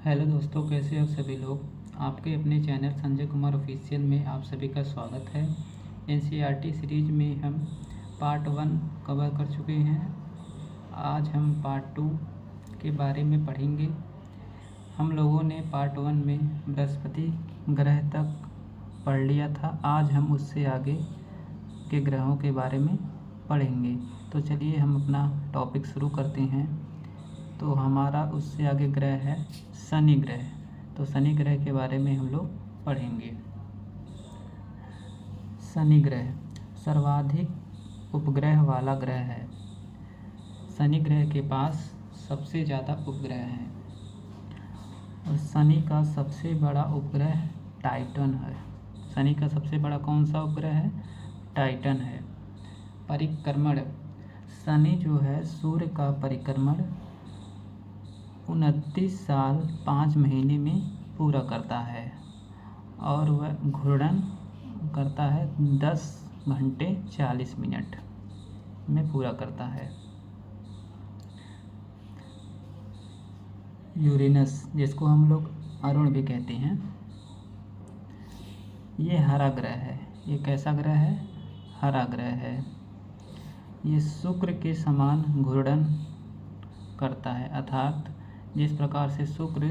Hello दोस्तों, कैसे हो सभी लोग। आपके अपने चैनल संजय कुमार ऑफिशियल में आप सभी का स्वागत है। एनसीईआरटी सीरीज में हम पार्ट 1 कवर कर चुके हैं। आज हम पार्ट 2 के बारे में पढ़ेंगे। हम लोगों ने पार्ट 1 में बृहस्पति ग्रह तक पढ़ लिया था। आज हम उससे आगे के ग्रहों के बारे में पढ़ेंगे। तो चलिए हम अपना टॉपिक शुरू करते हैं। तो हमारा उससे आगे ग्रह है शनि ग्रह। तो शनि ग्रह के बारे में हम लोग पढ़ेंगे। शनि ग्रह सर्वाधिक उपग्रह वाला ग्रह है। शनि ग्रह के पास सबसे ज़्यादा उपग्रह हैं और शनि का सबसे बड़ा उपग्रह टाइटन है। शनि का सबसे बड़ा कौन सा उपग्रह है? टाइटन है। परिक्रमण शनि जो है सूर्य का परिक्रमण 29 साल 5 महीने में पूरा करता है और वह घूर्णन करता है 10 घंटे 40 मिनट में पूरा करता है। यूरेनस जिसको हम लोग अरुण भी कहते हैं, ये हरा ग्रह है। ये कैसा ग्रह है? हरा ग्रह है। ये शुक्र के समान घूर्णन करता है, अर्थात जिस प्रकार से शुक्र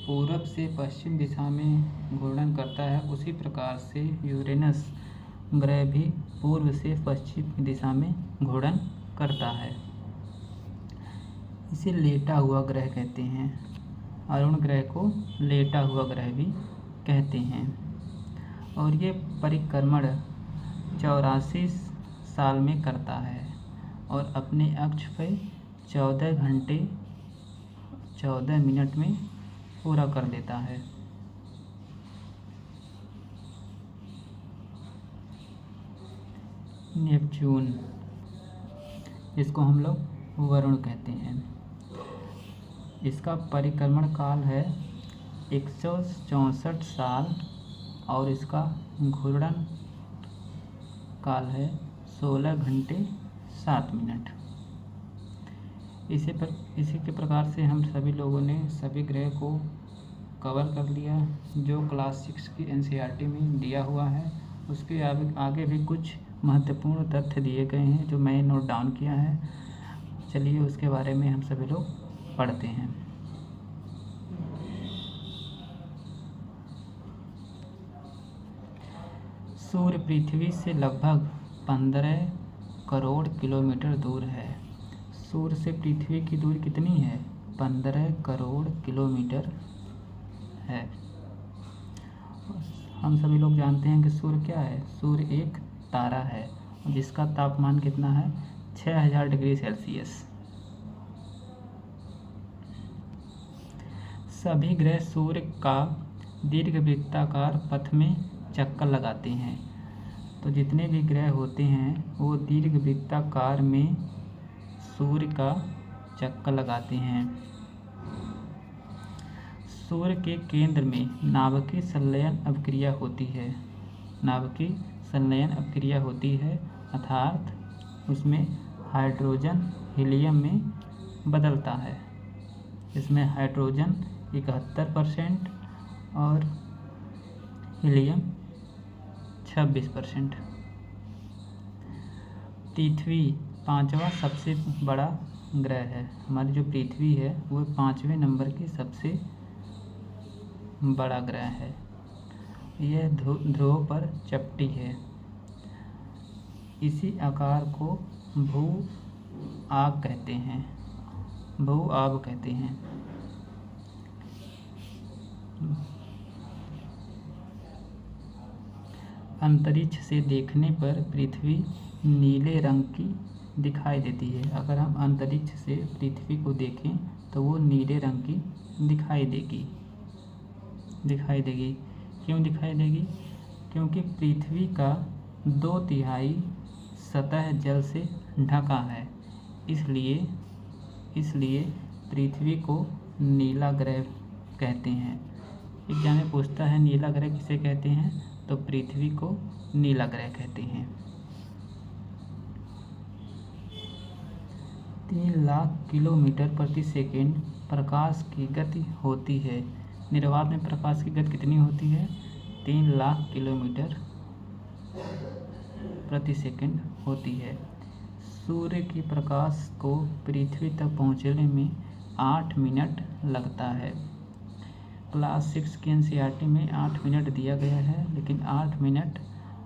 पूरब से पश्चिम दिशा में घूर्णन करता है, उसी प्रकार से यूरेनस ग्रह भी पूर्व से पश्चिम दिशा में घूर्णन करता है। इसे लेटा हुआ ग्रह कहते हैं। अरुण ग्रह को लेटा हुआ ग्रह भी कहते हैं। और ये परिक्रमण 84 साल में करता है और अपने अक्ष पर 14 घंटे 14 मिनट में पूरा कर देता है। नेपच्यून जिसको हम लोग वरुण कहते हैं, इसका परिक्रमण काल है 164 साल और इसका घूर्णन काल है 16 घंटे 7 मिनट। इसी के प्रकार से हम सभी लोगों ने सभी ग्रह को कवर कर लिया जो क्लास 6 की एनसीईआरटी में दिया हुआ है। उसके आगे भी कुछ महत्वपूर्ण तथ्य दिए गए हैं जो मैंने नोट डाउन किया है। चलिए उसके बारे में हम सभी लोग पढ़ते हैं। सूर्य पृथ्वी से लगभग 15 करोड़ किलोमीटर दूर है। सूर्य से पृथ्वी की दूरी कितनी है? 15 करोड़ किलोमीटर है। हम सभी लोग जानते हैं कि सूर्य क्या है? सूर्य एक तारा है जिसका तापमान कितना है? 6000 डिग्री सेल्सियस। सभी ग्रह सूर्य का दीर्घवृत्ताकार पथ में चक्कर लगाते हैं। तो जितने भी ग्रह होते हैं वो दीर्घवृत्ताकार में सूर्य का चक्कर लगाते हैं। सूर्य के केंद्र में नाभिकीय संलयन अभिक्रिया होती है। नाभिकीय संलयन अभिक्रिया होती है अर्थात उसमें हाइड्रोजन हीलियम में बदलता है। इसमें हाइड्रोजन 71% और हीलियम 26%। पृथ्वी 5वां सबसे बड़ा ग्रह है। हमारी जो पृथ्वी है वो 5वें नंबर की सबसे बड़ा ग्रह है। यह ध्रुव पर चपटी है। इसी आकार को भू आग कहते हैं। भू आग कहते हैं। अंतरिक्ष से देखने पर पृथ्वी नीले रंग की दिखाई देती है। अगर हम अंतरिक्ष से पृथ्वी को देखें तो वो नीले रंग की दिखाई देगी। क्यों दिखाई देगी? क्योंकि पृथ्वी का 2/3 सतह जल से ढका है। इसलिए पृथ्वी को नीला ग्रह कहते हैं। एग्जाम में पूछता है नीला ग्रह किसे कहते हैं, तो पृथ्वी को नीला ग्रह कहते हैं। 3 लाख किलोमीटर प्रति सेकेंड प्रकाश की गति होती है। निर्वात में प्रकाश की गति कितनी होती है? 3 लाख किलोमीटर प्रति सेकंड होती है। सूर्य की प्रकाश को पृथ्वी तक पहुंचने में 8 मिनट लगता है। क्लास 6 की एनसीईआरटी में 8 मिनट दिया गया है, लेकिन 8 मिनट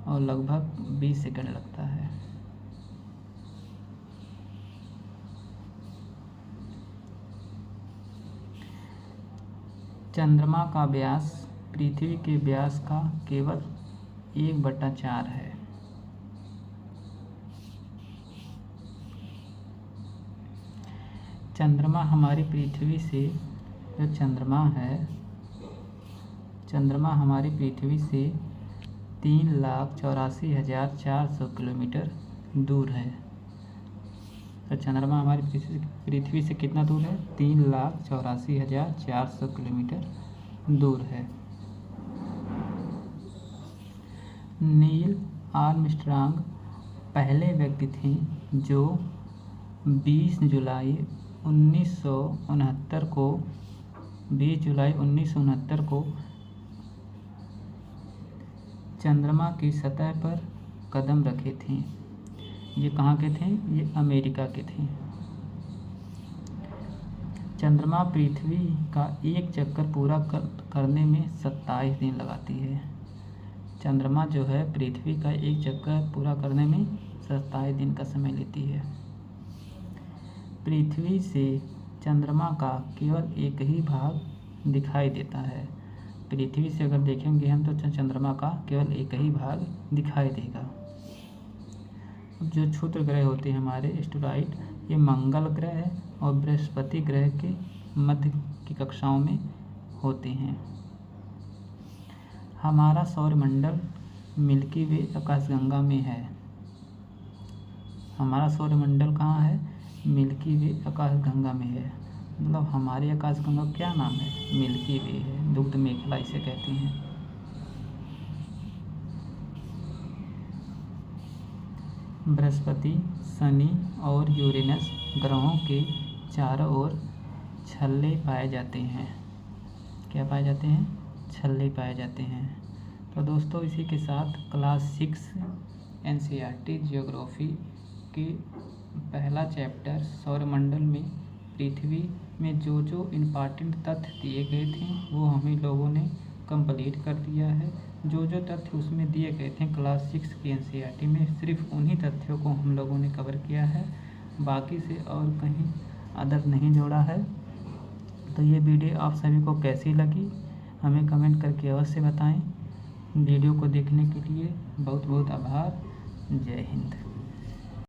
और लगभग 20 सेकंड लगता है। चंद्रमा का व्यास पृथ्वी के व्यास का केवल 1/4 है। चंद्रमा हमारी पृथ्वी से जो चंद्रमा हमारी पृथ्वी से 3,84,400 किलोमीटर दूर है। तो चंद्रमा हमारी पृथ्वी से कितना दूर है? 3,84,400 किलोमीटर दूर है। नील आर्मस्ट्रांग पहले व्यक्ति थे जो 20 जुलाई 1969 को चंद्रमा की सतह पर कदम रखे थे। ये कहाँ के थे? ये अमेरिका के थे। चंद्रमा पृथ्वी का एक चक्कर पूरा करने में 27 दिन लगाती है। चंद्रमा जो है पृथ्वी का एक चक्कर पूरा करने में 27 दिन का समय लेती है। पृथ्वी से चंद्रमा का केवल एक ही भाग दिखाई देता है। पृथ्वी से अगर देखेंगे हम तो चंद्रमा का केवल एक ही भाग दिखाई देगा। जो क्षुद्र ग्रह होते हैं हमारे एस्टेरॉइड, ये मंगल ग्रह और बृहस्पति ग्रह के मध्य की कक्षाओं में होते हैं। हमारा सौरमंडल मिल्की वे आकाशगंगा में है। हमारा सौरमंडल कहाँ है? मिल्की वे आकाशगंगा में है। मतलब हमारी आकाशगंगा का क्या नाम है? मिल्की वे है। दुग्ध मेखला इसे कहते हैं। बृहस्पति, शनि और यूरेनस ग्रहों के चारों ओर छल्ले पाए जाते हैं। क्या पाए जाते हैं? छल्ले पाए जाते हैं। तो दोस्तों इसी के साथ क्लास 6 एनसीईआरटी जियोग्राफी की पहला चैप्टर सौरमंडल में पृथ्वी में जो जो इम्पॉर्टेंट तथ्य दिए गए थे वो हमें लोगों ने कंप्लीट कर दिया है। जो जो तथ्य उसमें दिए गए थे क्लास 6 की एनसीईआरटी में, सिर्फ उन्हीं तथ्यों को हम लोगों ने कवर किया है, बाकी से और कहीं अदर नहीं जोड़ा है। तो ये वीडियो आप सभी को कैसी लगी हमें कमेंट करके अवश्य बताएं। वीडियो को देखने के लिए बहुत बहुत आभार। जय हिंद।